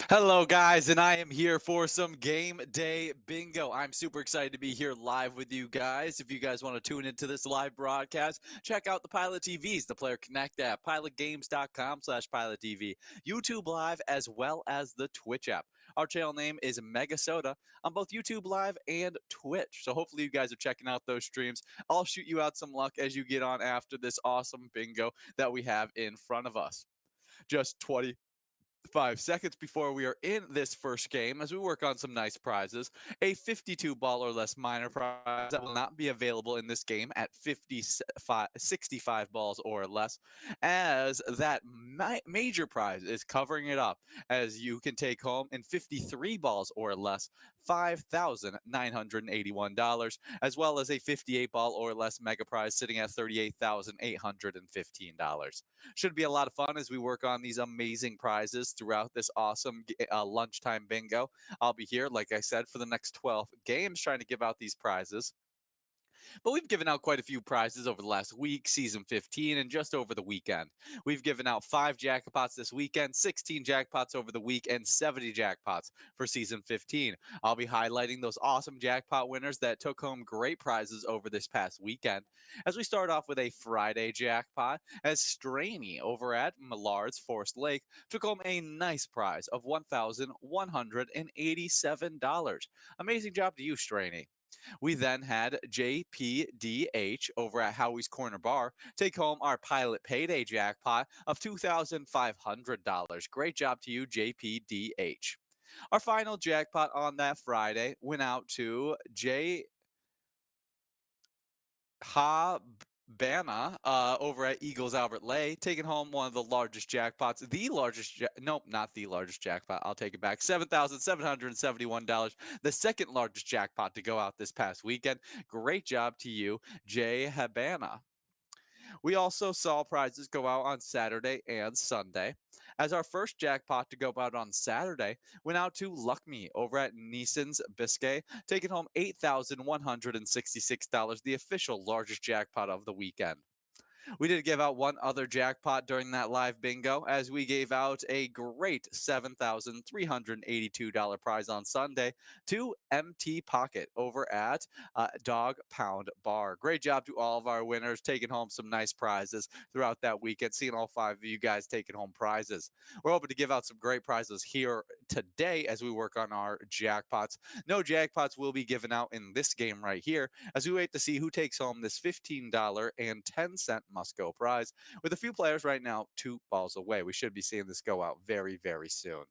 Hello, guys, and I am here for some game day bingo. I'm super excited to be here live with you guys. If you guys want to tune into this live broadcast, check out the Pilot TVs, the Player Connect app, pilotgames.com/PilotTV, YouTube Live, as well as the Twitch app. Our channel name is MegaSota on both YouTube Live and Twitch. So hopefully you guys are checking out those streams. I'll shoot you out some luck as you get on after this awesome bingo that we have in front of us. Just 5 seconds before we are in this first game as we work on some nice prizes. A 52 ball or less minor prize that will not be available in this game at 65 balls or less, as that major prize is covering it up, as you can take home in 53 balls or less $5,981, as well as a 58 ball or less mega prize sitting at $38,815. Should be a lot of fun as we work on these amazing prizes throughout this awesome lunchtime bingo. I'll be here, like I said, for the next 12 games trying to give out these prizes. But we've given out quite a few prizes over the last week, season 15, and just over the weekend. We've given out 5 jackpots this weekend, 16 jackpots over the week, and 70 jackpots for season 15. I'll be highlighting those awesome jackpot winners that took home great prizes over this past weekend. As we start off with a Friday jackpot, as Straney over at Millard's Forest Lake took home a nice prize of $1,187. Amazing job to you, Straney. We then had JPDH over at Howie's Corner Bar take home our Pilot Payday jackpot of $2,500. Great job to you, JPDH. Our final jackpot on that Friday went out to J. Bana over at Eagles Albert Lay, taking home one of the largest jackpots. Nope, not the largest jackpot. I'll take it back. $7,771. The second largest jackpot to go out this past weekend. Great job to you, Jay Habana. We also saw prizes go out on Saturday and Sunday, as our first jackpot to go out on Saturday went out to Luck Me over at Neeson's Biscay, taking home $8,166, the official largest jackpot of the weekend. We did give out one other jackpot during that live bingo, as we gave out a great $7,382 prize on Sunday to MT Pocket over at Dog Pound Bar. Great job to all of our winners, taking home some nice prizes throughout that weekend, seeing all 5 of you guys taking home prizes. We're hoping to give out some great prizes here today as we work on our jackpots. No jackpots will be given out in this game right here, as we wait to see who takes home this $15.10 must go prize, with a few players right now 2 balls away. We should be seeing this go out very, very soon.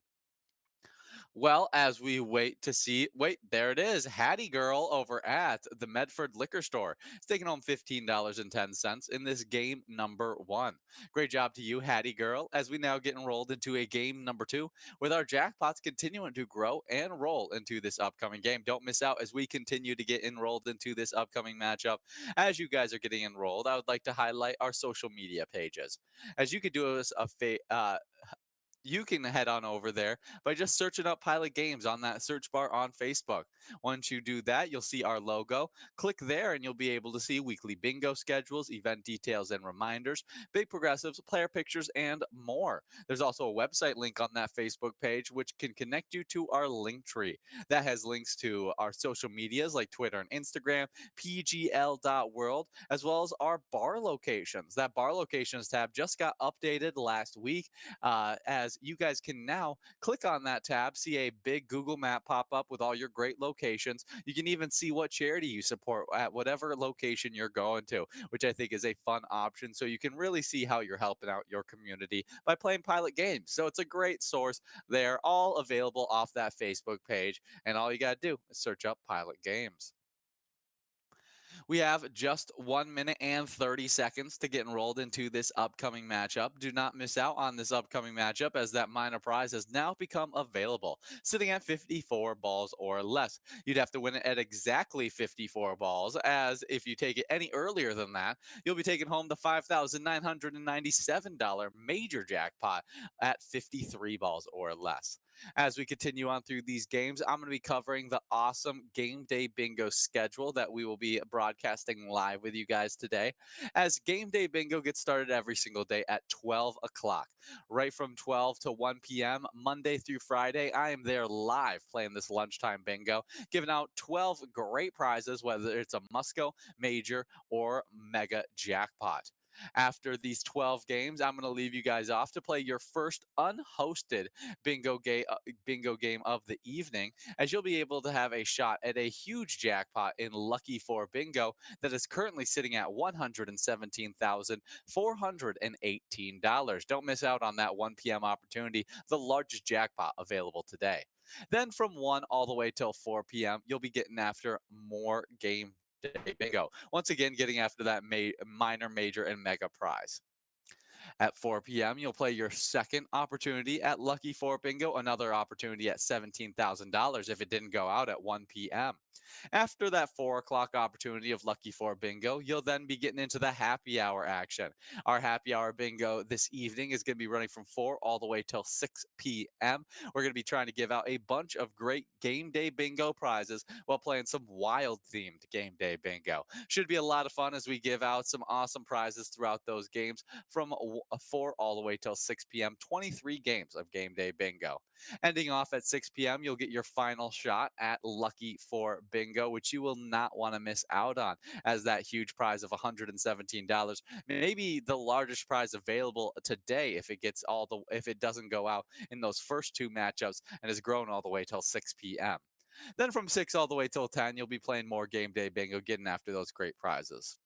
Well, as we wait to see, wait, there it is. Hattie Girl over at the Medford Liquor Store. It's taking home $15.10 in this game number one. Great job to you, Hattie Girl, as we now get enrolled into a game number two with our jackpots continuing to grow and roll into this upcoming game. Don't miss out as we continue to get enrolled into this upcoming matchup. As you guys are getting enrolled, I would like to highlight our social media pages. As you could do us you can head on over there by just searching up Pilot Games on that search bar on Facebook. Once you do that, you'll see our logo. Click there and you'll be able to see weekly bingo schedules, event details and reminders, big progressives, player pictures, and more. There's also a website link on that Facebook page which can connect you to our link tree. That has links to our social medias like Twitter and Instagram, pgl.world, as well as our bar locations. That bar locations tab just got updated last week, as you guys can now click on that tab, see a big Google map pop up with all your great locations. You can even see what charity you support at whatever location you're going to, which I think is a fun option. So you can really see how you're helping out your community by playing Pilot Games. So it's a great source. They're all available off that Facebook page. And all you got to do is search up Pilot Games. We have just 1 minute and 30 seconds to get enrolled into this upcoming matchup. Do not miss out on this upcoming matchup as that minor prize has now become available, sitting at 54 balls or less. You'd have to win it at exactly 54 balls, as if you take it any earlier than that, you'll be taking home the $5,997 major jackpot at 53 balls or less. As we continue on through these games, I'm going to be covering the awesome game day bingo schedule that we will be broadcasting live with you guys today. As game day bingo gets started every single day at 12 o'clock, right from 12 to 1 p.m., Monday through Friday, I am there live playing this lunchtime bingo, giving out 12 great prizes, whether it's a Musco, Major, or Mega Jackpot. After these 12 games, I'm going to leave you guys off to play your first unhosted bingo game of the evening, as you'll be able to have a shot at a huge jackpot in Lucky 4 Bingo that is currently sitting at $117,418. Don't miss out on that 1 p.m. opportunity, the largest jackpot available today. Then from 1 all the way till 4 p.m., you'll be getting after more game day bingo. Once again, getting after that minor, major, and mega prize. At 4 p.m., you'll play your second opportunity at Lucky 4 Bingo, another opportunity at $17,000 if it didn't go out at 1 p.m. After that 4 o'clock opportunity of Lucky 4 Bingo, you'll then be getting into the happy hour action. Our happy hour bingo this evening is going to be running from 4 all the way till 6 p.m. We're going to be trying to give out a bunch of great game day bingo prizes while playing some wild themed game day bingo. Should be a lot of fun as we give out some awesome prizes throughout those games from 4 all the way till 6 p.m. 23 games of game day bingo. Ending off at 6 p.m., you'll get your final shot at Lucky 4 Bingo, which you will not want to miss out on, as that huge prize of $117, maybe the largest prize available today if it doesn't go out in those first two matchups and has grown all the way till 6 p.m. Then from 6 all the way till 10, you'll be playing more game day bingo, getting after those great prizes.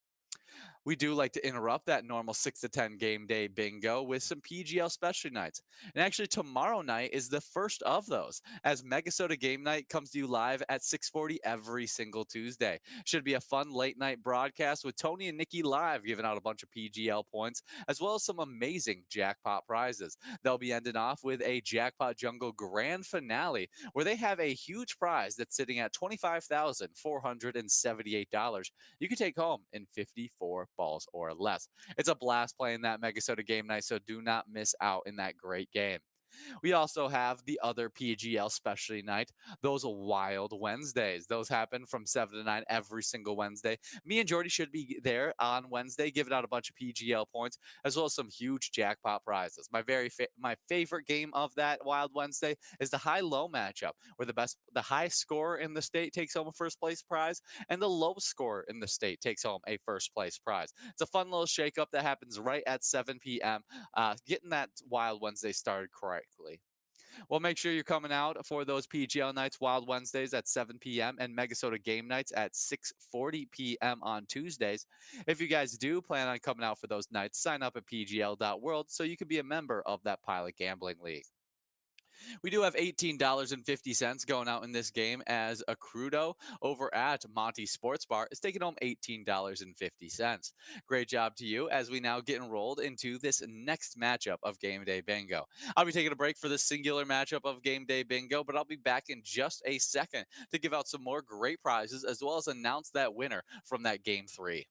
We do like to interrupt that normal 6 to 10 game day bingo with some PGL specialty nights. And actually, tomorrow night is the first of those, as MegaSota Game Night comes to you live at 6:40 every single Tuesday. Should be a fun late night broadcast with Tony and Nikki live giving out a bunch of PGL points, as well as some amazing jackpot prizes. They'll be ending off with a Jackpot Jungle grand finale, where they have a huge prize that's sitting at $25,478 you can take home in 54 balls or less. It's a blast playing that MegaSota Game Night, so do not miss out in that great game. We also have the other PGL specialty night, those Wild Wednesdays. Those happen from 7 to 9 every single Wednesday. Me and Jordy should be there on Wednesday, giving out a bunch of PGL points, as well as some huge jackpot prizes. My favorite game of that Wild Wednesday is the high-low matchup, where the high scorer in the state takes home a first place prize, and the low scorer in the state takes home a first place prize. It's a fun little shakeup that happens right at 7 p.m., getting that Wild Wednesday started correctly. Well, make sure you're coming out for those PGL nights, Wild Wednesdays at 7 p.m. and MegaSota game nights at 6:40 p.m. on Tuesdays. If you guys do plan on coming out for those nights, sign up at pgl.world so you can be a member of that Pilot Gambling League. We do have $18.50 going out in this game as Accrudo over at Monty Sports Bar is taking home $18.50. Great job to you as we now get enrolled into this next matchup of Game Day Bingo. I'll be taking a break for this singular matchup of Game Day Bingo, but I'll be back in just a second to give out some more great prizes as well as announce that winner from that Game 3.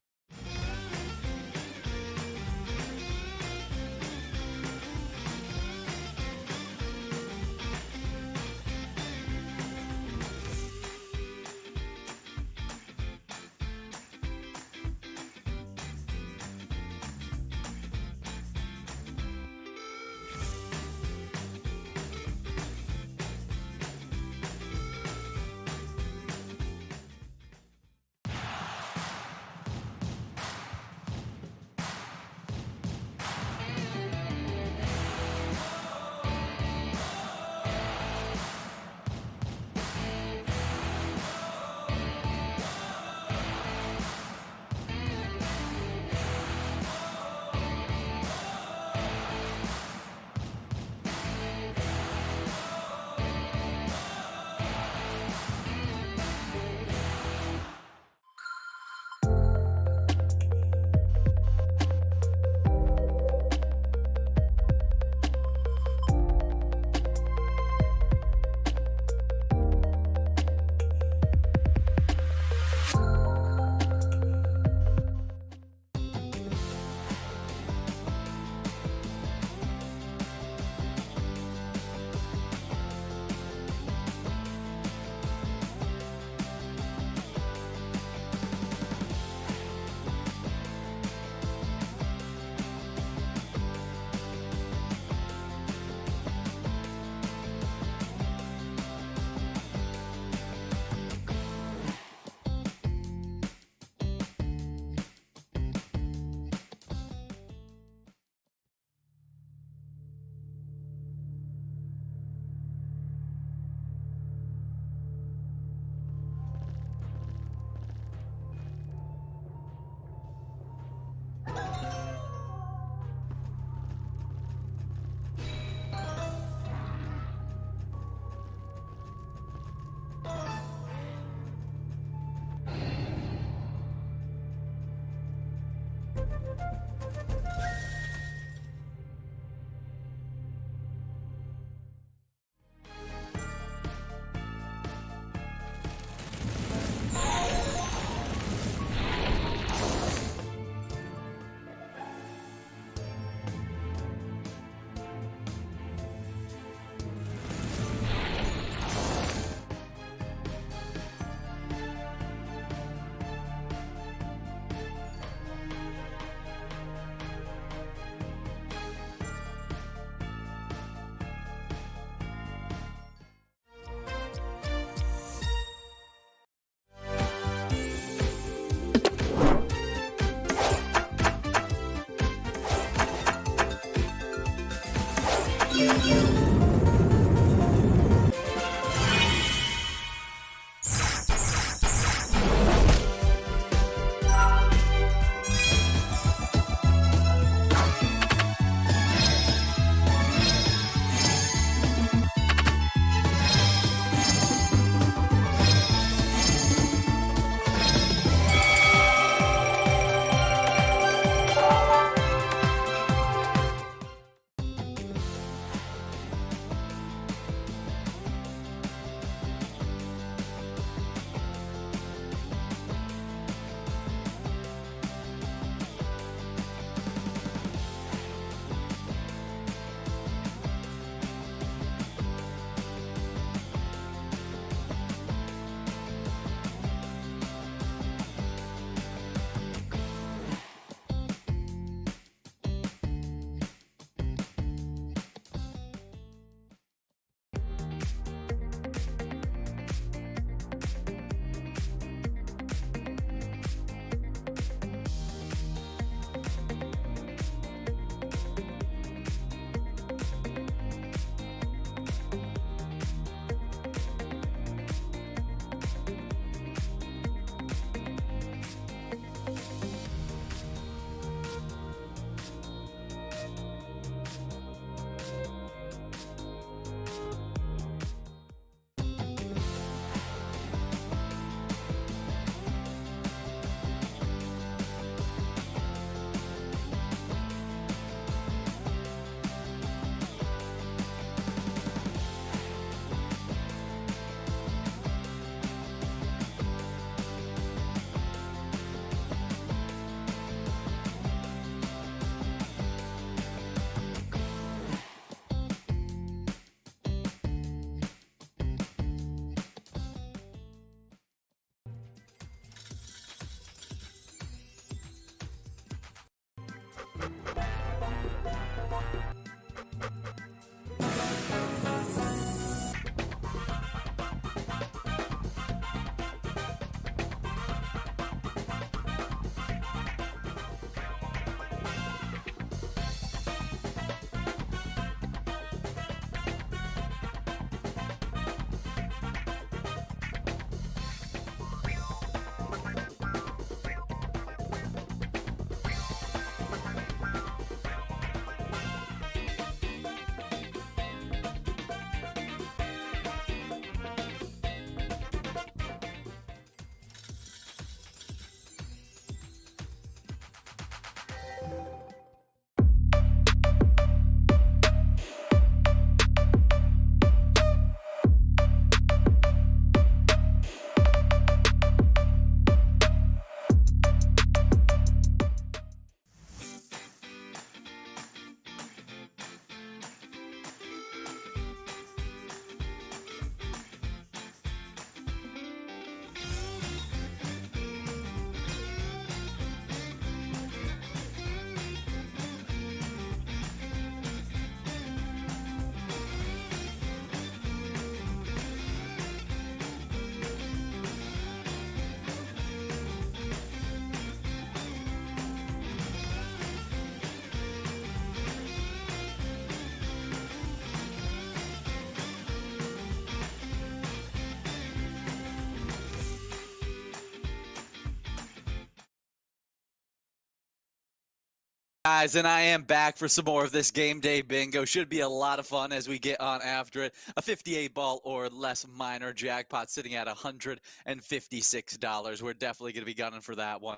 Guys, and I am back for some more of this game day bingo. Should be a lot of fun as we get on after it. A 58 ball or less minor jackpot sitting at $156. We're definitely going to be gunning for that one,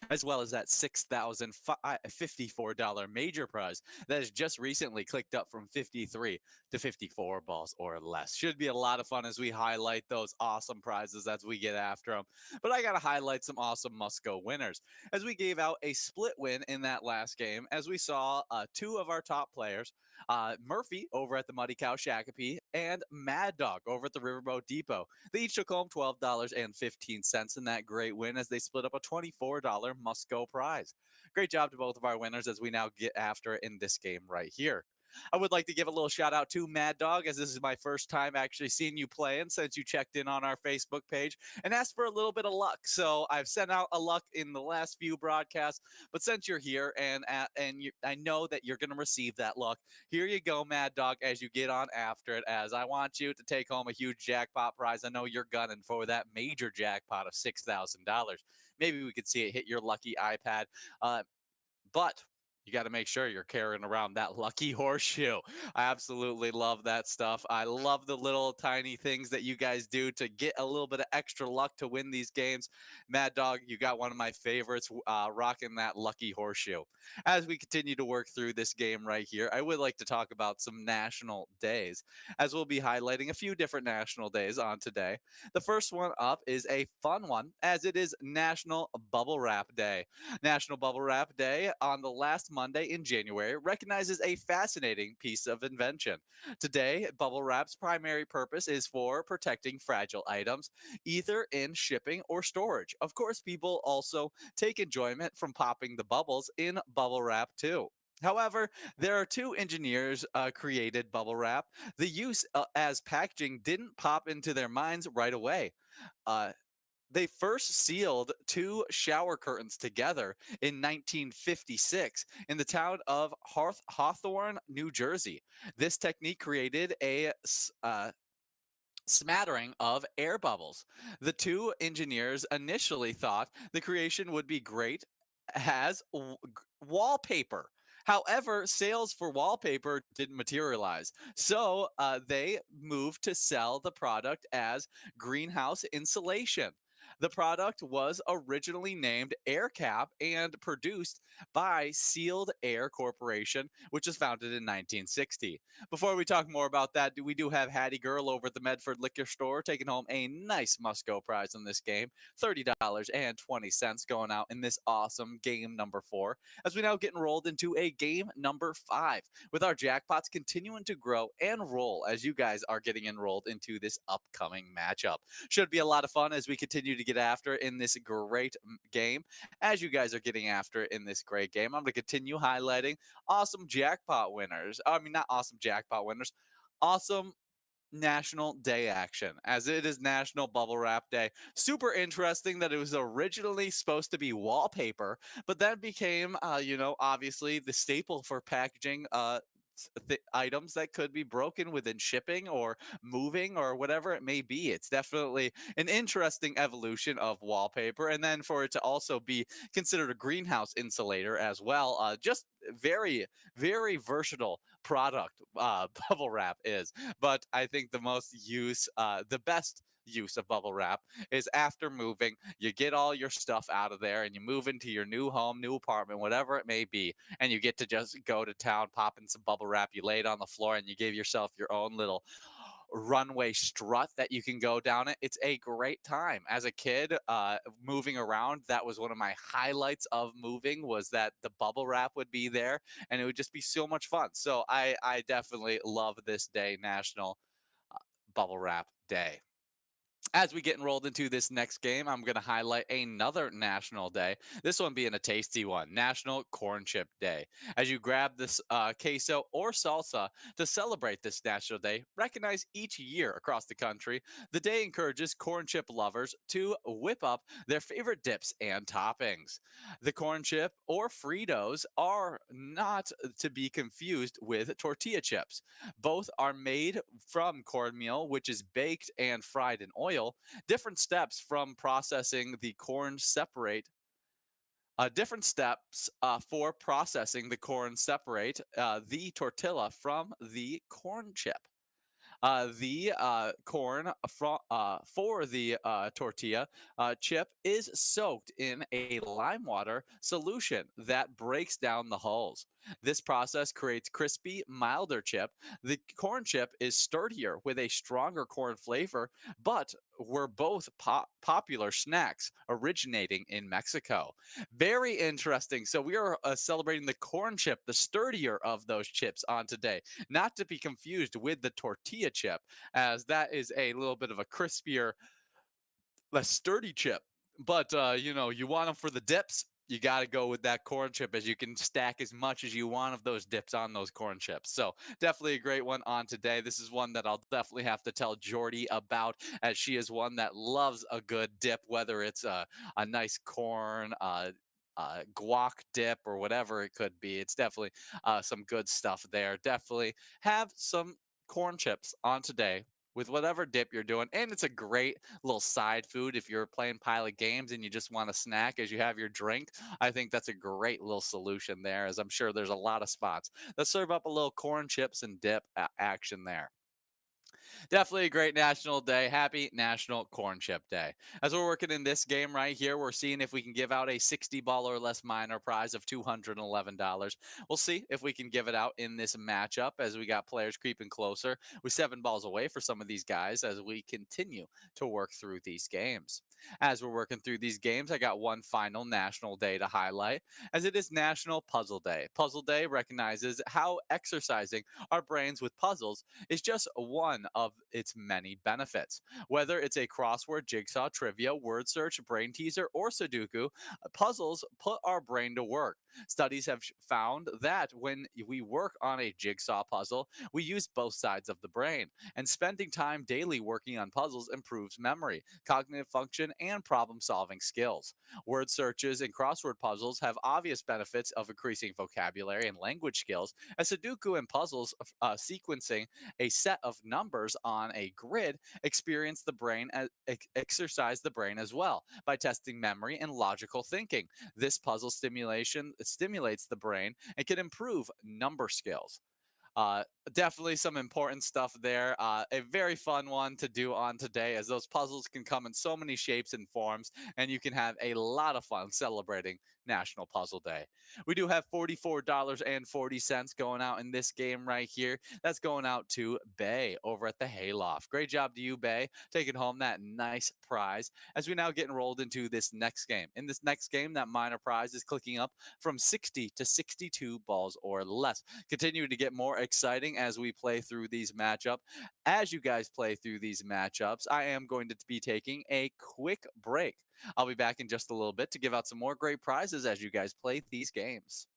as well as that $6,054 major prize that has just recently clicked up from 53 to 54 balls or less. Should be a lot of fun as we highlight those awesome prizes as we get after them. But I got to highlight some awesome must go winners as we gave out a split win in that last game, as we saw two of our top players, Murphy over at the Muddy Cow Shakopee and Mad Dog over at the Riverboat Depot. They each took home $12.15 in that great win as they split up a $24 must go prize. Great job to both of our winners as we now get after in this game right here. I would like to give a little shout out to Mad Dog, as this is my first time actually seeing you playing since you checked in on our Facebook page and asked for a little bit of luck. So I've sent out a luck in the last few broadcasts, but since you're here I know that you're going to receive that luck, here you go, Mad Dog, as you get on after it, as I want you to take home a huge jackpot prize. I know you're gunning for that major jackpot of $6,000. Maybe we could see it hit your lucky iPad. But you got to make sure you're carrying around that lucky horseshoe. I absolutely love that stuff. I love the little tiny things that you guys do to get a little bit of extra luck to win these games. Mad Dog, you got one of my favorites, rocking that lucky horseshoe. As we continue to work through this game right here, I would like to talk about some national days, as we'll be highlighting a few different national days on today. The first one up is a fun one, as it is National Bubble Wrap Day. National Bubble Wrap Day on the last Monday in January recognizes a fascinating piece of invention. Today, bubble wrap's primary purpose is for protecting fragile items, either in shipping or storage. Of course, people also take enjoyment from popping the bubbles in bubble wrap too. However, there are two engineers created bubble wrap. The use as packaging didn't pop into their minds right away. Uh, they first sealed two shower curtains together in 1956 in the town of Hawthorne, New Jersey. This technique created a smattering of air bubbles. The two engineers initially thought the creation would be great as wallpaper. However, sales for wallpaper didn't materialize. So they moved to sell the product as greenhouse insulation. The product was originally named AirCap and produced by Sealed Air Corporation, which was founded in 1960. Before we talk more about that, we do have Hattie Girl over at the Medford Liquor Store taking home a nice must-go prize in this game, $30.20 going out in this awesome game number 4, as we now get enrolled into a game number 5, with our jackpots continuing to grow and roll as you guys are getting enrolled into this upcoming matchup. Should be a lot of fun as we continue to get after in this great game. As you guys are getting after in this great game, I'm going to continue highlighting awesome jackpot winners. I mean, not awesome jackpot winners, awesome National Day action, as it is National Bubble Wrap Day. Super interesting that it was originally supposed to be wallpaper, but then became, obviously the staple for packaging items that could be broken within shipping or moving or whatever it may be. It's definitely an interesting evolution of wallpaper, and then for it to also be considered a greenhouse insulator as well. Just very, very versatile product. Bubble wrap is, but I think the best use of bubble wrap is after moving. You get all your stuff out of there and you move into your new home, new apartment, whatever it may be, and you get to just go to town, pop in some bubble wrap. You lay it on the floor and you give yourself your own little runway strut that you can go down it. It's a great time. As a kid, moving around, that was one of my highlights of moving, was that the bubble wrap would be there and it would just be so much fun. So I definitely love this day, National Bubble Wrap Day. As we get enrolled into this next game, I'm going to highlight another national day. This one being a tasty one, National Corn Chip Day. As you grab this queso or salsa to celebrate this national day, recognized each year across the country, the day encourages corn chip lovers to whip up their favorite dips and toppings. The corn chip or Fritos are not to be confused with tortilla chips. Both are made from cornmeal, which is baked and fried in oil. Different steps from processing the corn separate Different steps for processing the corn separate the tortilla from the corn chip. The corn for the tortilla chip is soaked in a lime water solution that breaks down the hulls. This process creates crispy, milder chip. The corn chip is sturdier with a stronger corn flavor, but were both popular snacks originating in Mexico. Very interesting. So we are celebrating the corn chip, the sturdier of those chips, on today, not to be confused with the tortilla chip, as that is a little bit of a crispier, less sturdy chip. But you want them for the dips. You got to go with that corn chip, as you can stack as much as you want of those dips on those corn chips. So definitely a great one on today. This is one that I'll definitely have to tell Jordy about, as she is one that loves a good dip, whether it's a nice corn, guac dip, or whatever it could be. It's definitely some good stuff there. Definitely have some corn chips on today with whatever dip you're doing. And it's a great little side food if you're playing Pilot games and you just want a snack as you have your drink. I think that's a great little solution there, as I'm sure there's a lot of spots that serve up a little corn chips and dip action there. Definitely a great national day. Happy National Corn Chip Day. As we're working in this game right here, we're seeing if we can give out a 60 ball or less minor prize of $211. We'll see if we can give it out in this matchup, as we got players creeping closer. We're 7 balls away for some of these guys as we continue to work through these games. As we're working through these games, I got one final national day to highlight, as it is National Puzzle Day. Puzzle Day recognizes how exercising our brains with puzzles is just one of its many benefits. Whether it's a crossword, jigsaw, trivia, word search, brain teaser, or Sudoku, puzzles put our brain to work. Studies have found that when we work on a jigsaw puzzle, we use both sides of the brain, and spending time daily working on puzzles improves memory, cognitive function, and problem solving skills. Word searches and crossword puzzles have obvious benefits of increasing vocabulary and language skills, as Sudoku and puzzles sequencing a set of numbers on a grid exercise the brain as well by testing memory and logical thinking. This puzzle stimulation stimulates the brain and can improve number skills. Uh, Definitely some important stuff there. A very fun one to do on today, as those puzzles can come in so many shapes and forms, and you can have a lot of fun celebrating National Puzzle Day. We do have $44.40 going out in this game right here. That's going out to Bay over at the Hayloft. Great job to you, Bay, taking home that nice prize, as we now get enrolled into this next game. In this next game, that minor prize is clicking up from 60 to 62 balls or less. Continue to get more exciting as we play through these matchups. As you guys play through these matchups, I am going to be taking a quick break. I'll be back in just a little bit to give out some more great prizes as you guys play these games.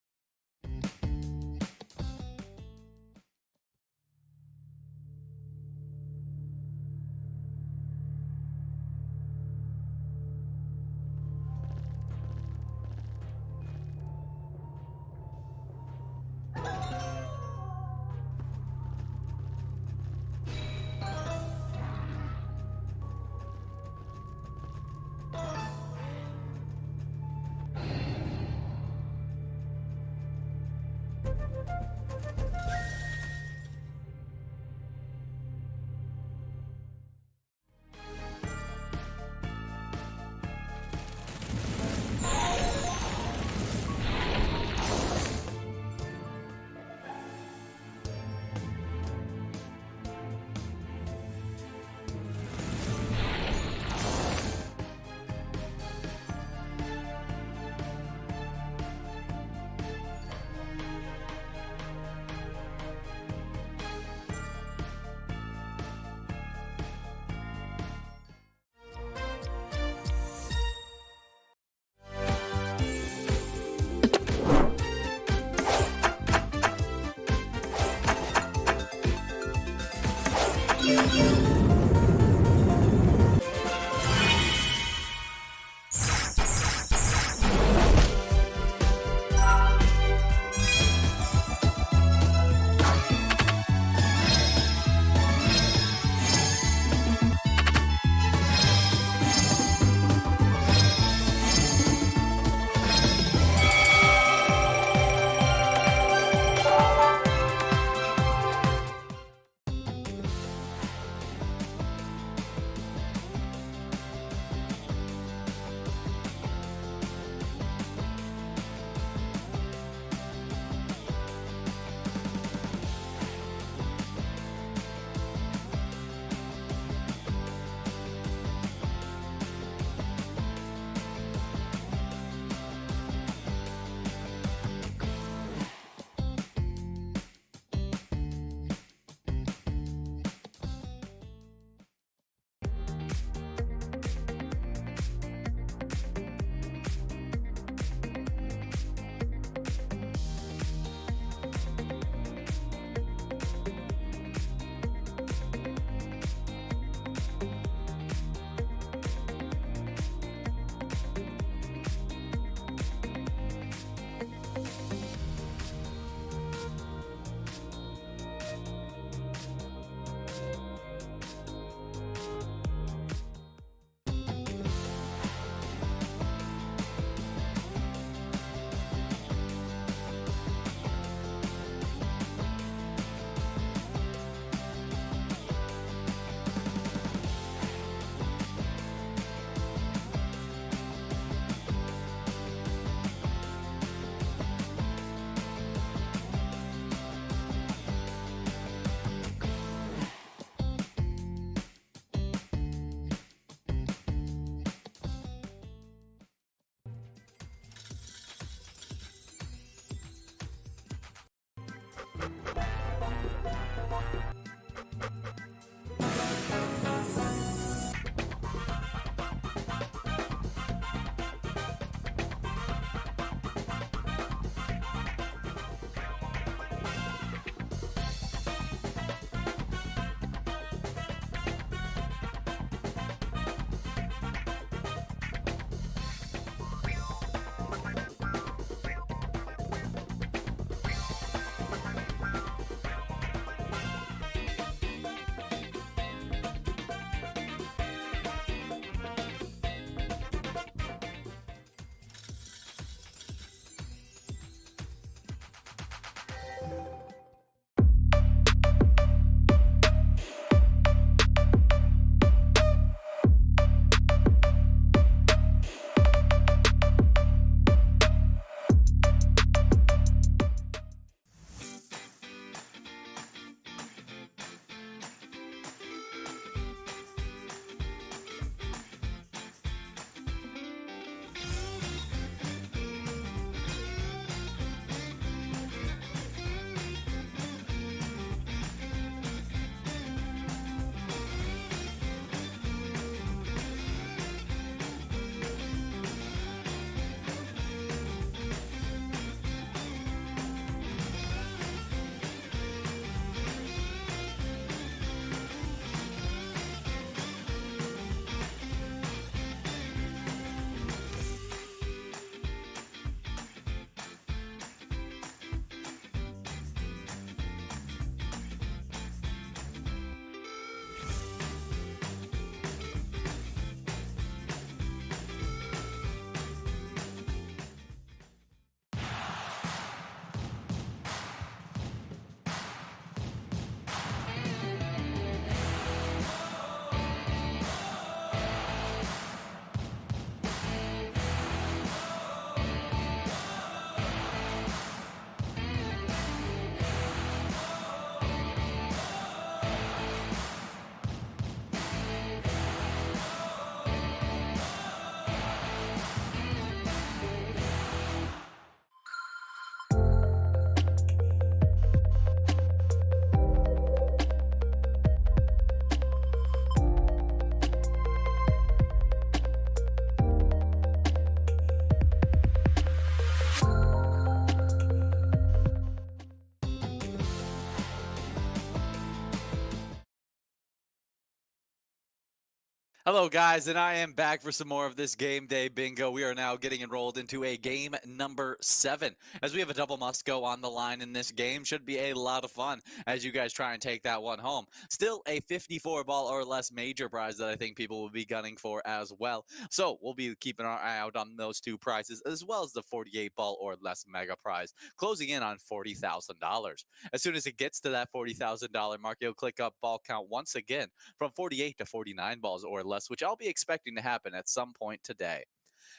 Hello, guys, and I am back for some more of this game day bingo. We are now getting enrolled into a game number 7, as we have a double must go on the line in this game. Should be a lot of fun as you guys try and take that one home. Still a 54 ball or less major prize that I think people will be gunning for as well. So we'll be keeping our eye out on those two prizes, as well as the 48 ball or less mega prize, closing in on $40,000. As soon as it gets to that $40,000 mark, you'll click up ball count once again from 48 to 49 balls or less, which I'll be expecting to happen at some point today.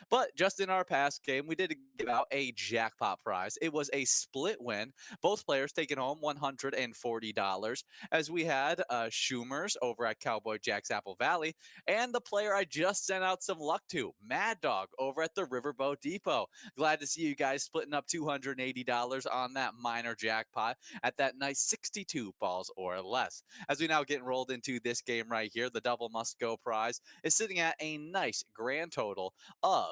But just in our past game, we did give out a jackpot prize. It was a split win. Both players taking home $140, as we had Schumer's over at Cowboy Jack's Apple Valley, and the player I just sent out some luck to, Mad Dog, over at the Riverboat Depot. Glad to see you guys splitting up $280 on that minor jackpot at that nice 62 balls or less. As we now get enrolled into this game right here, the double must go prize is sitting at a nice grand total of,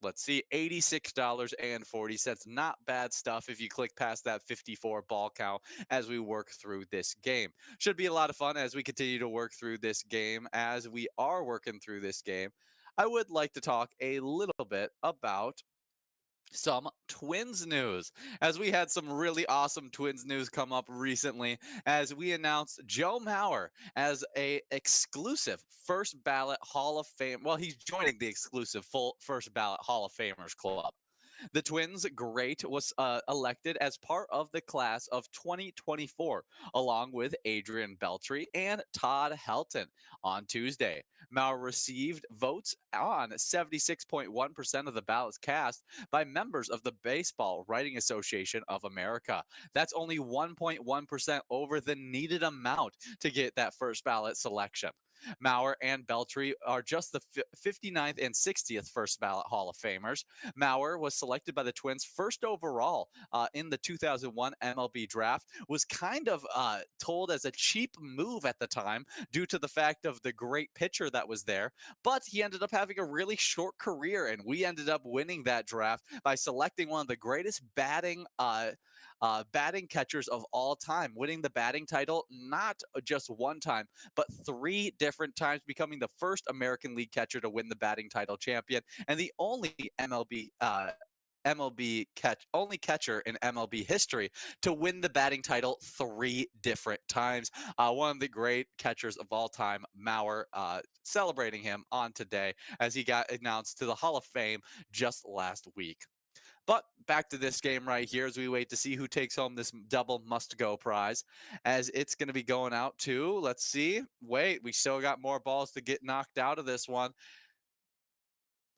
let's see, $86.40. Not bad stuff if you click past that 54 ball count as we work through this game. Should be a lot of fun as we continue to work through this game. As we are working through this game, I would like to talk a little bit about some Twins news, as we had some really awesome Twins news come up recently, as we announced Joe Mauer as a exclusive first ballot Hall of Fame. Well, he's joining the exclusive full first ballot Hall of Famers club. The Twins great was elected as part of the class of 2024, along with Adrian Beltre and Todd Helton on Tuesday. Mauer received votes on 76.1% of the ballots cast by members of the Baseball Writing Association of America. That's only 1.1% over the needed amount to get that first ballot selection. Mauer and Beltre are just the 59th and 60th first ballot Hall of Famers. Mauer was selected by the Twins first overall in the 2001 MLB draft, was kind of told as a cheap move at the time due to the fact of the great pitcher that was there, but he ended up having a really short career, and we ended up winning that draft by selecting one of the greatest batting catchers of all time, winning the batting title not just one time, but 3 different times, becoming the first American League catcher to win the batting title champion and the only only catcher in MLB history to win the batting title 3 different times. One of the great catchers of all time, Mauer, celebrating him on today as he got announced to the Hall of Fame just last week. But back to this game right here as we wait to see who takes home this double must go prize, as it's going to be going out to, let's see, wait, we still got more balls to get knocked out of this one,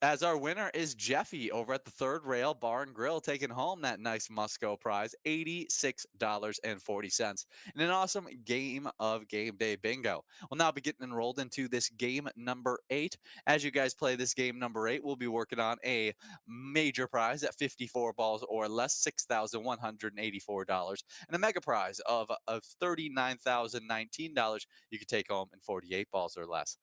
as our winner is Jeffy over at the Third Rail Bar and Grill, taking home that nice Musco prize, $86.40, in an awesome game of game day bingo. We'll now be getting enrolled into this game number 8. As you guys play this game number 8, we'll be working on a major prize at 54 balls or less, $6,184, and a mega prize of $39,019 you can take home in 48 balls or less.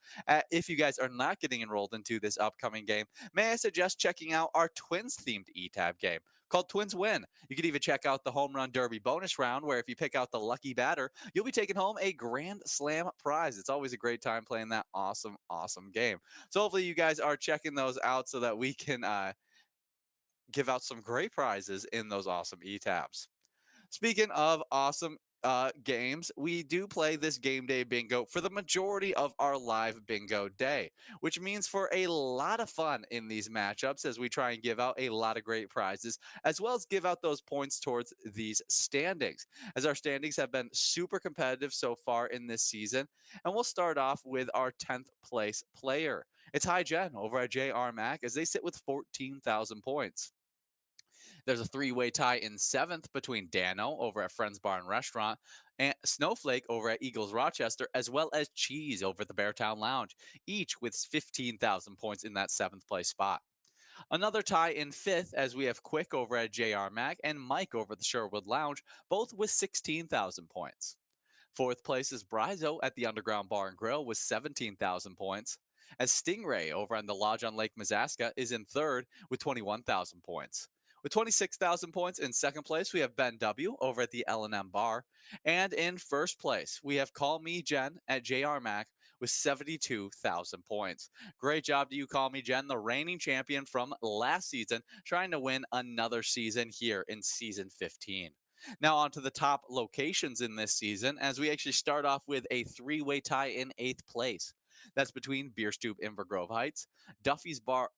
If you guys are not getting enrolled into this upcoming game, may I suggest checking out our Twins themed eTab game called Twins Win. You can even check out the Home Run Derby bonus round, where if you pick out the lucky batter, you'll be taking home a Grand Slam prize. It's always a great time playing that awesome, awesome game. So hopefully you guys are checking those out so that we can give out some great prizes in those awesome eTabs. Speaking of awesome games, we do play this game day bingo for the majority of our live bingo day, which means for a lot of fun in these matchups as we try and give out a lot of great prizes, as well as give out those points towards these standings, as our standings have been super competitive so far in this season. And we'll start off with our 10th place player. It's High Jen over at JR Mac, as they sit with 14,000 points. There's a 3-way tie in 7th between Dano over at Friends Bar and Restaurant and Snowflake over at Eagles Rochester, as well as Cheese over at the Beartown Lounge, each with 15,000 points in that 7th place spot. Another tie in 5th, as we have Quick over at JR Mac and Mike over at the Sherwood Lounge, both with 16,000 points. 4th place is Brizo at the Underground Bar and Grill with 17,000 points, as Stingray over on the Lodge on Lake Mazaska is in 3rd with 21,000 points. With 26,000 points in 2nd place, we have Ben W. over at the L&M Bar. And in 1st place, we have Call Me Jen at JR Mac with 72,000 points. Great job to you, Call Me Jen, the reigning champion from last season, trying to win another season here in season 15. Now, on to the top locations in this season, as we actually start off with a three-way tie in 8th place. That's between Beerstoop Invergrove Heights, Duffy's Bar.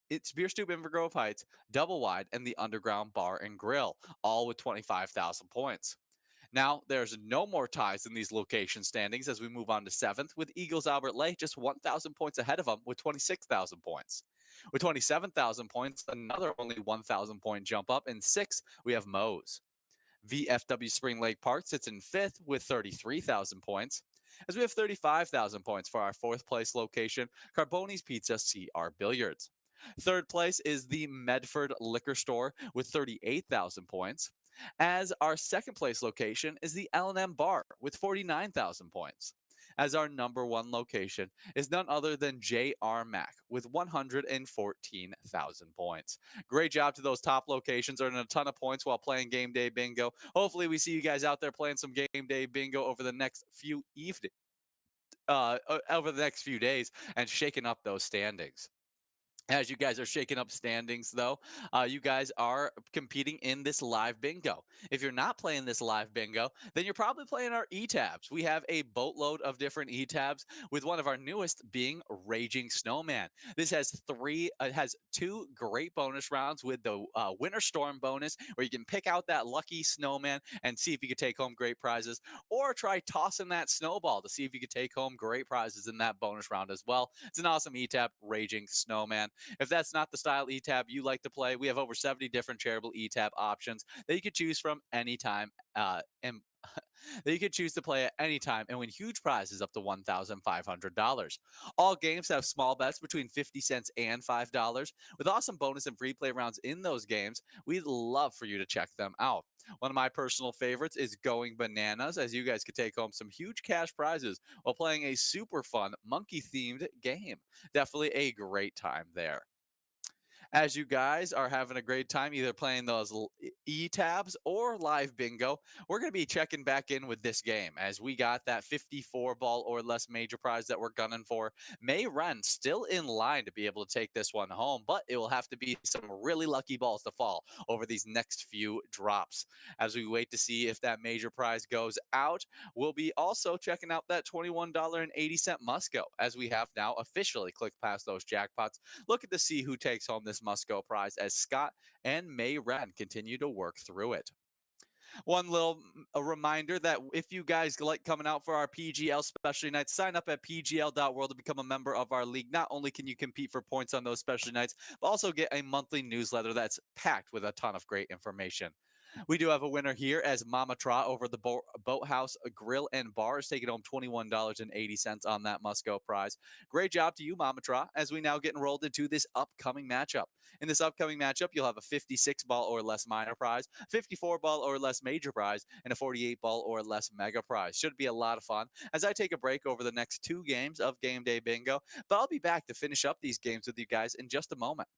It's Beerstoop Invergrove Heights, Double Wide, and the Underground Bar and Grill, all with 25,000 points. Now, there's no more ties in these location standings as we move on to 7th, with Eagles Albert Lake just 1,000 points ahead of them with 26,000 points. With 27,000 points, another only 1,000 point jump up. In 6th, we have Moe's. VFW Spring Lake Park sits in 5th with 33,000 points, as we have 35,000 points for our 4th place location, Carboni's Pizza CR Billiards. 3rd place is the Medford Liquor Store with 38,000 points, as our 2nd place location is the L&M Bar with 49,000 points. As our number 1 location is none other than J.R. Mack with 114,000 points. Great job to those top locations, earning a ton of points while playing Game Day Bingo. Hopefully we see you guys out there playing some Game Day Bingo over the next few days and shaking up those standings. As you guys are shaking up standings, though, you guys are competing in this live bingo. If you're not playing this live bingo, then you're probably playing our E-tabs. We have a boatload of different E-tabs, with one of our newest being Raging Snowman. This has two great bonus rounds with the Winter Storm bonus, where you can pick out that lucky snowman and see if you can take home great prizes, or try tossing that snowball to see if you can take home great prizes in that bonus round as well. It's an awesome E-tab, Raging Snowman. If that's not the style E-tab you like to play, we have over 70 different charitable E-tab options that you could choose from anytime and that you could choose to play at any time and win huge prizes up to $1,500. All games have small bets between 50 cents and $5 with awesome bonus and free play rounds in those games. We'd love for you to check them out. One of my personal favorites is Going Bananas, as you guys could take home some huge cash prizes while playing a super fun monkey-themed game. Definitely a great time there. As you guys are having a great time either playing those E-tabs or live bingo, we're going to be checking back in with this game as we got that 54 ball or less major prize that we're gunning for. May Ren still in line to be able to take this one home, but it will have to be some really lucky balls to fall over these next few drops. As we wait to see if that major prize goes out, we'll be also checking out that $21.80 must-go, as we have now officially clicked past those jackpots, looking to see who takes home this must-go prize as Scott and May Ren continue to work through it. One little reminder that if you guys like coming out for our PGL specialty nights, sign up at pgl.world to become a member of our league. Not only can you compete for points on those specialty nights, but also get a monthly newsletter that's packed with a ton of great information. We do have a winner here as Mama Tra over the Boathouse Grill and Bar is taking home $21.80 on that must-go prize. Great job to you, Mama Tra, as we now get enrolled into this upcoming matchup. In this upcoming matchup, you'll have a 56 ball or less minor prize, 54 ball or less major prize, and a 48 ball or less mega prize. Should be a lot of fun as I take a break over the next 2 games of Game Day Bingo, but I'll be back to finish up these games with you guys in just a moment.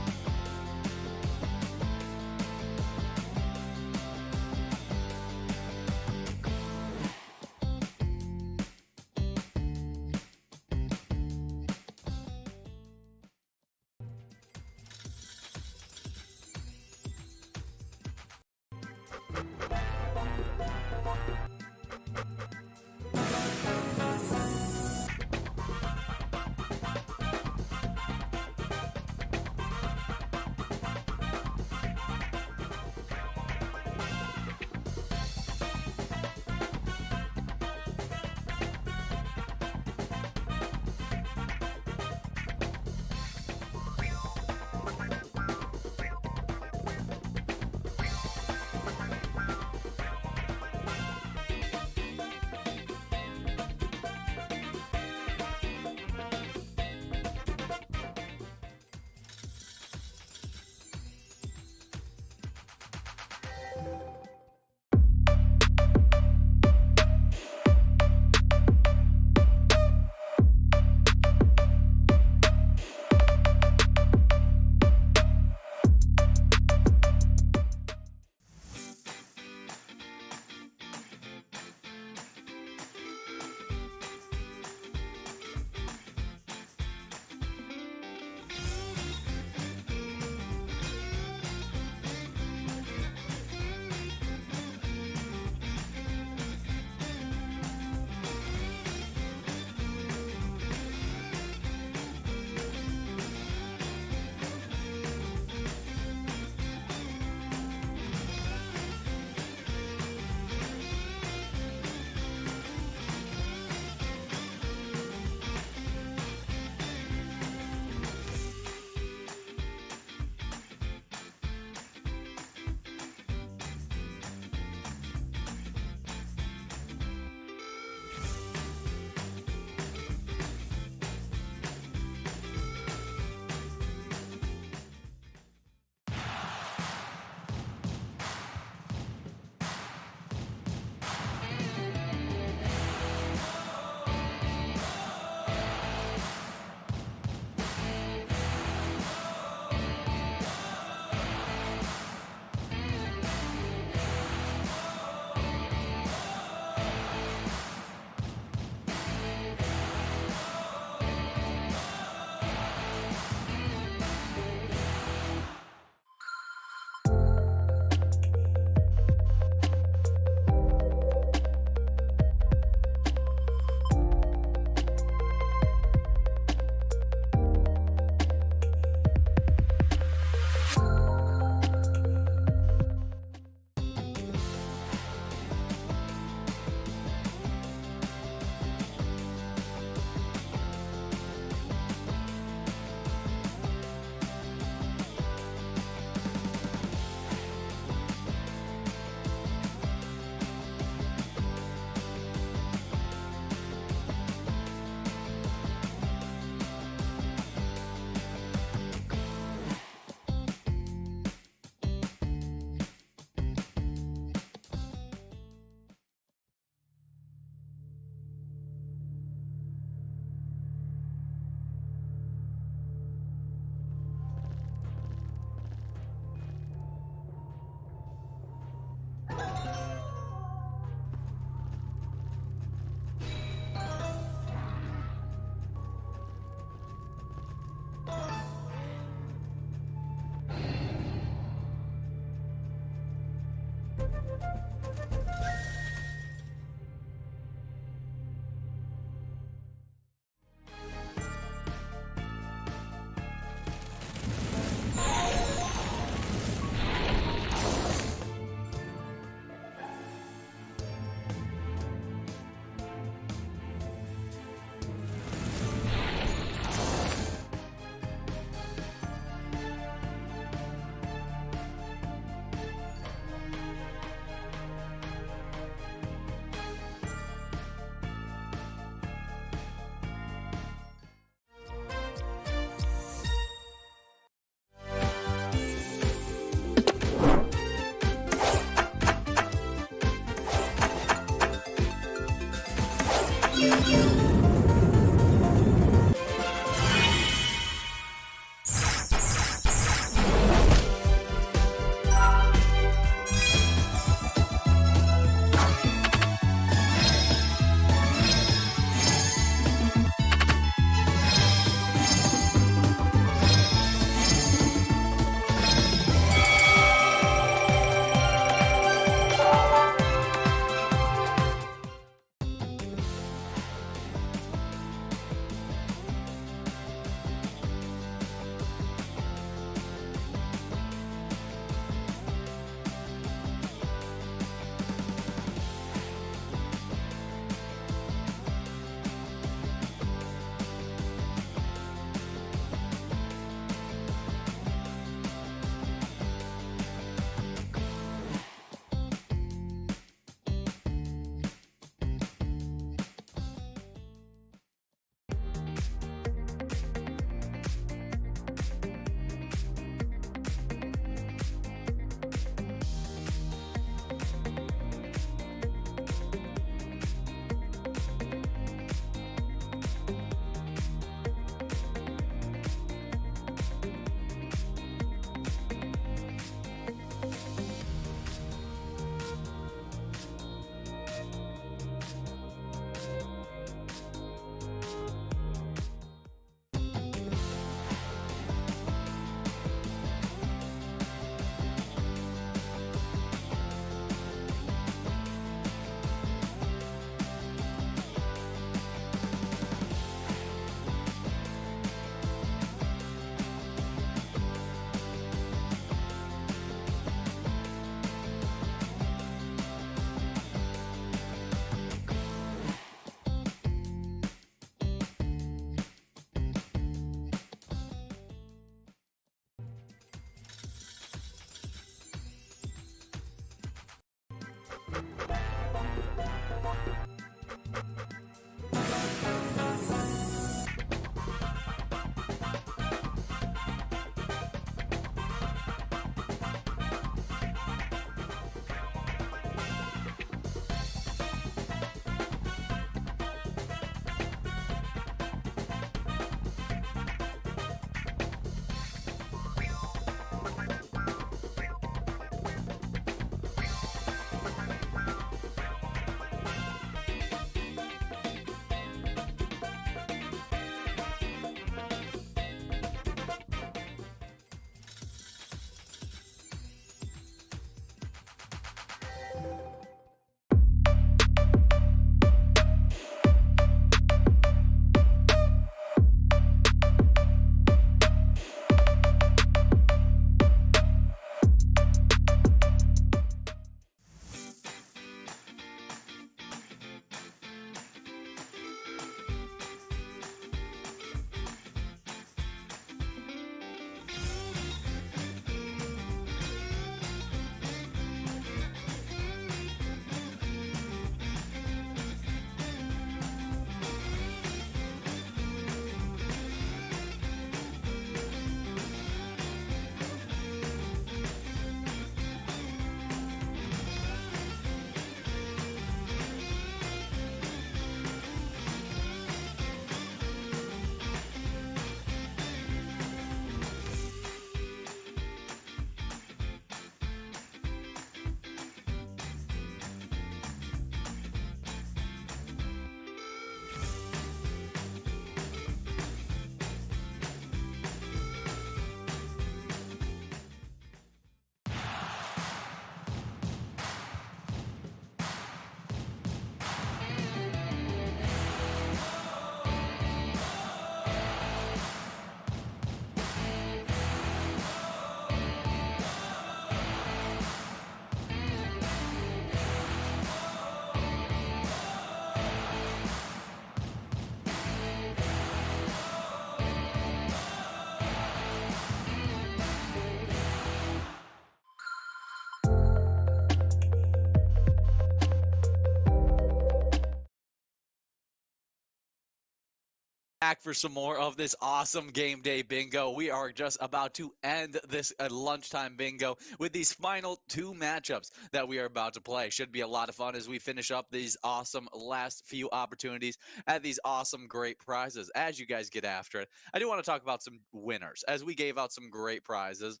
Back for some more of this awesome game day bingo. We are just about to end this lunchtime bingo with these final two matchups that we are about to play. Should be a lot of fun as we finish up these awesome last few opportunities at these awesome, great prizes. As you guys get after it, I do want to talk about some winners as we gave out some great prizes.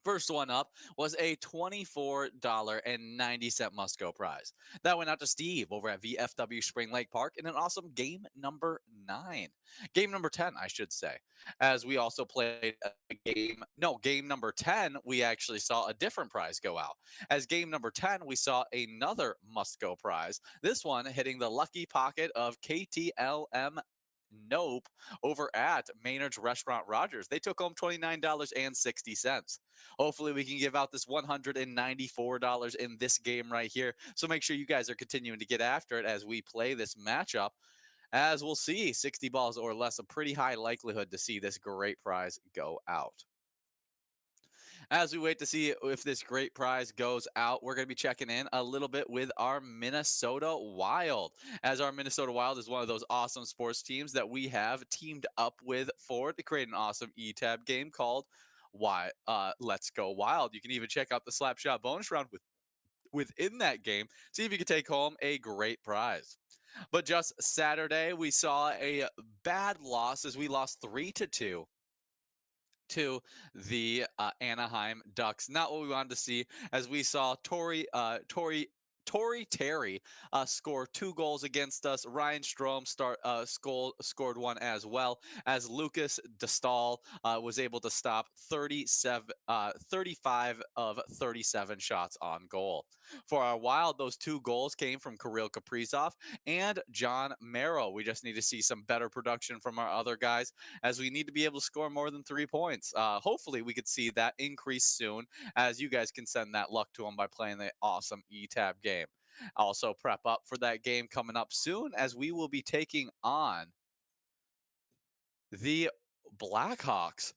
First one up was a $24.90 must-go prize. That went out to Steve over at VFW Spring Lake Park in an awesome game number 9. Game number 10, I should say. As we also played a game number 10, we actually saw a different prize go out. As game number 10, we saw another must-go prize. This one hitting the lucky pocket of KTLM Nope over at Maynard's Restaurant Rogers. They took home $29.60. Hopefully, we can give out this $194 in this game right here. So make sure you guys are continuing to get after it as we play this matchup. As we'll see, 60 balls or less, a pretty high likelihood to see this great prize go out. As we wait to see if this great prize goes out, we're going to be checking in a little bit with our Minnesota Wild. As our Minnesota Wild is one of those awesome sports teams that we have teamed up with for to create an awesome E-Tab game called Let's Go Wild. You can even check out the Slapshot bonus round within that game. See if you can take home a great prize. But just Saturday, we saw a bad loss as we lost 3-2 to the Anaheim Ducks. Not what we wanted to see, as we saw Tory Terry score 2 goals against us. Ryan Strome scored one as well, as Lucas Destal was able to stop 35 of 37 shots on goal. For our Wild, those 2 goals came from Kirill Kaprizov and John Merrill. We just need to see some better production from our other guys, as we need to be able to score more than 3 points. Hopefully, we could see that increase soon, as you guys can send that luck to them by playing the awesome E-Tab game. Also, prep up for that game coming up soon, as we will be taking on the Blackhawks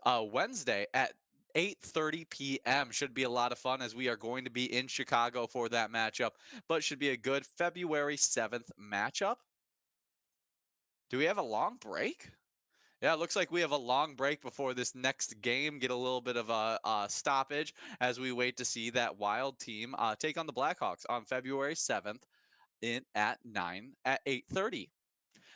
Wednesday at 8:30 p.m. Should be a lot of fun, as we are going to be in Chicago for that matchup, but should be a good February 7th matchup. Do we have a long break? Yeah, it looks like we have a long break before this next game. Get a little bit of a stoppage as we wait to see that Wild team take on the Blackhawks on February 7th at 8:30.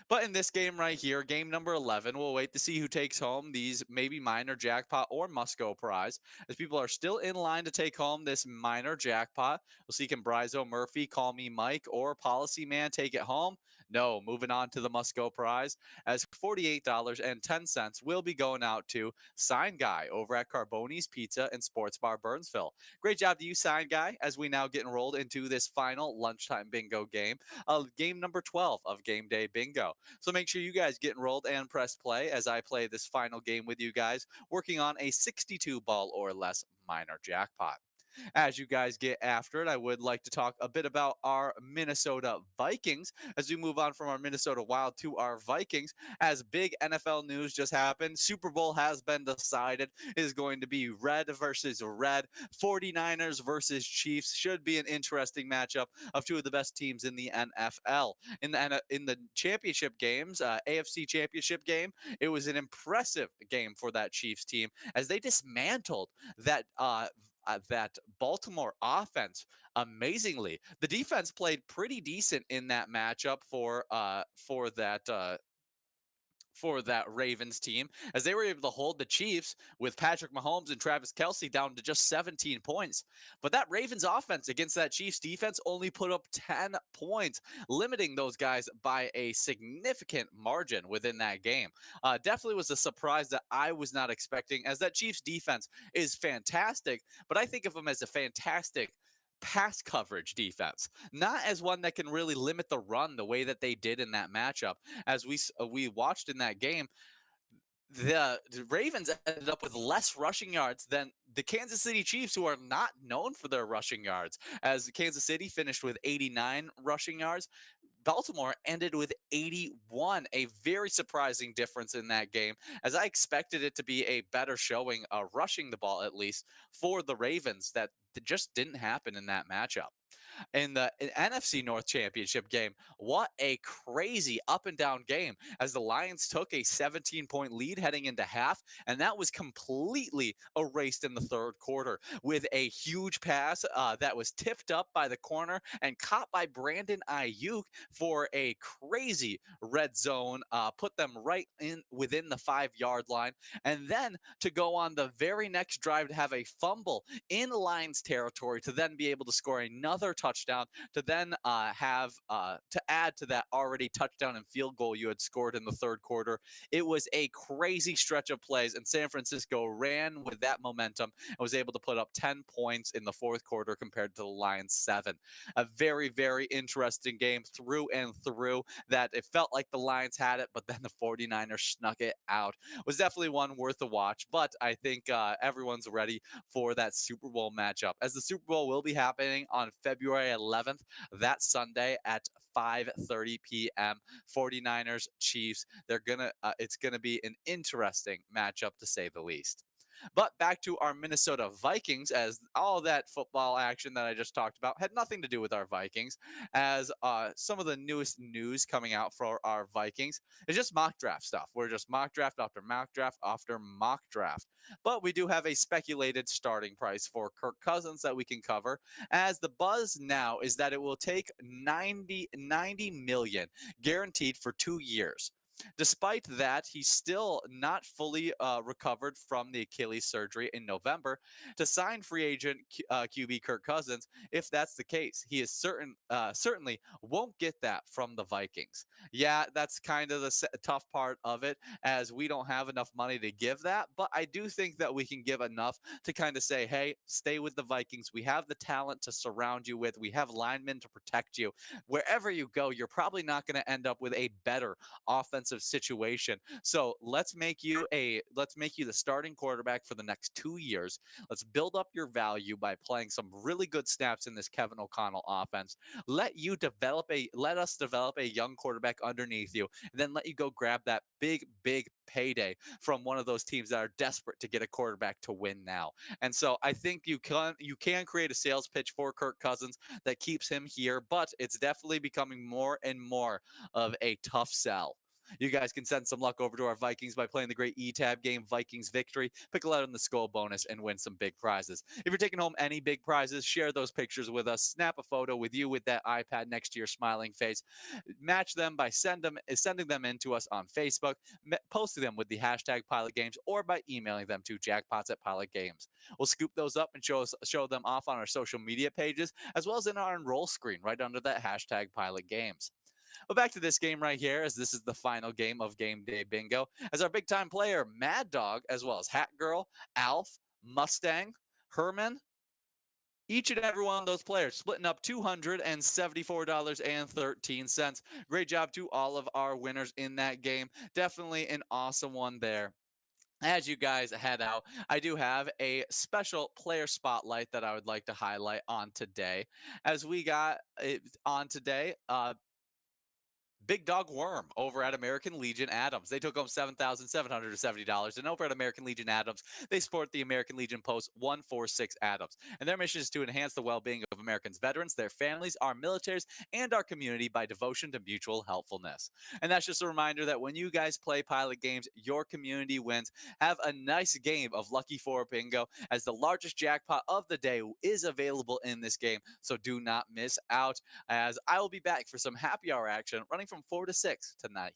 But in this game right here, game number 11, we'll wait to see who takes home these maybe minor jackpot or must-go prize, as people are still in line to take home this minor jackpot. We'll see, can Bryzo Murphy, Call Me Mike, or Policy Man take it home? No, moving on to the must-go prize, as $48.10 will be going out to Sign Guy over at Carboni's Pizza and Sports Bar Burnsville. Great job to you, Sign Guy, as we now get enrolled into this final lunchtime bingo game, game number 12 of Game Day Bingo. So make sure you guys get enrolled and press play as I play this final game with you guys, working on a 62 ball or less minor jackpot. As you guys get after it, I would like to talk a bit about our Minnesota Vikings as we move on from our Minnesota Wild to our Vikings, as big NFL news just happened. Super Bowl has been decided. It is going to be red versus red. 49ers versus Chiefs should be an interesting matchup of 2 of the best teams in the NFL. In the championship games, AFC championship game, it was an impressive game for that Chiefs team, as they dismantled that Baltimore offense amazingly. The defense played pretty decent in that matchup for that Ravens team, as they were able to hold the Chiefs with Patrick Mahomes and Travis Kelce down to just 17 points. But that Ravens offense against that Chiefs defense only put up 10 points, limiting those guys by a significant margin within that game. Definitely was a surprise that I was not expecting, as that Chiefs defense is fantastic, but I think of them as a fantastic pass coverage defense, not as one that can really limit the run the way that they did in that matchup. As we watched in that game, the Ravens ended up with less rushing yards than the Kansas City Chiefs, who are not known for their rushing yards, as Kansas City finished with 89 rushing yards. Baltimore ended with 81. A very surprising difference in that game, as I expected it to be a better showing, rushing the ball at least, for the Ravens. That just didn't happen in that matchup. In the NFC North Championship game, what a crazy up and down game, as the Lions took a 17-point lead heading into half, and that was completely erased in the third quarter with a huge pass that was tipped up by the corner and caught by Brandon Ayuk for a crazy red zone, put them right in within the 5-yard line, and then to go on the very next drive to have a fumble in Lions territory to then be able to score another touchdown to then have to add to that already touchdown and field goal you had scored in the third quarter. It was a crazy stretch of plays, and San Francisco ran with that momentum and was able to put up 10 points in the fourth quarter compared to the Lions 7. A very, very interesting game through and through, that it felt like the Lions had it, but then the 49ers snuck it out. It was definitely one worth a watch, but I think everyone's ready for that Super Bowl matchup, as the Super Bowl will be happening on February 11th, that Sunday at 5:30 p.m. 49ers Chiefs. It's gonna be an interesting matchup, to say the least. But back to our Minnesota Vikings, as all that football action that I just talked about had nothing to do with our Vikings, as some of the newest news coming out for our Vikings is just mock draft stuff. We're just mock draft after mock draft after mock draft. But we do have a speculated starting price for Kirk Cousins that we can cover, as the buzz now is that it will take 90 million guaranteed for 2 years. Despite that, he's still not fully recovered from the Achilles surgery in November. To sign free agent QB Kirk Cousins, if that's the case, he is certainly won't get that from the Vikings. Yeah, that's kind of the tough part of it, as we don't have enough money to give that. But I do think that we can give enough to kind of say, hey, stay with the Vikings. We have the talent to surround you with. We have linemen to protect you. Wherever you go, you're probably not going to end up with a better offensive situation. So let's make you the starting quarterback for the next 2 years. Let's build up your value by playing some really good snaps in this Kevin O'Connell offense. Let us develop a young quarterback underneath you, and then let you go grab that big payday from one of those teams that are desperate to get a quarterback to win now. And so I think you can create a sales pitch for Kirk Cousins that keeps him here, but it's definitely becoming more and more of a tough sell. You guys can send some luck over to our Vikings by playing the great eTab game, Vikings Victory. Pick a letter in the skull bonus and win some big prizes. If you're taking home any big prizes, share those pictures with us. Snap a photo with you with that iPad next to your smiling face. Match them by sending them in to us on Facebook, posting them with the hashtag Pilot Games, or by emailing them to jackpots@pilotgames. We'll scoop those up and show them off on our social media pages, as well as in our enroll screen right under that hashtag Pilot Games. But back to this game right here, as this is the final game of Game Day Bingo, as our big time player, Mad Dog, as well as Hat Girl, Alf, Mustang, Herman, each and every one of those players splitting up $274.13. Great job to all of our winners in that game. Definitely an awesome one there. As you guys head out, I do have a special player spotlight that I would like to highlight on today. As we got on today, Big Dog Worm over at American Legion Adams. They took home $7,770. And over at American Legion Adams, they sport the American Legion Post 146 Adams. And their mission is to enhance the well-being of Americans' veterans, their families, our militaries, and our community by devotion to mutual helpfulness. And that's just a reminder that when you guys play Pilot Games, your community wins. Have a nice game of Lucky 4 Bingo, as the largest jackpot of the day is available in this game. So do not miss out, as I will be back for some happy hour action running from 4 to 6 tonight.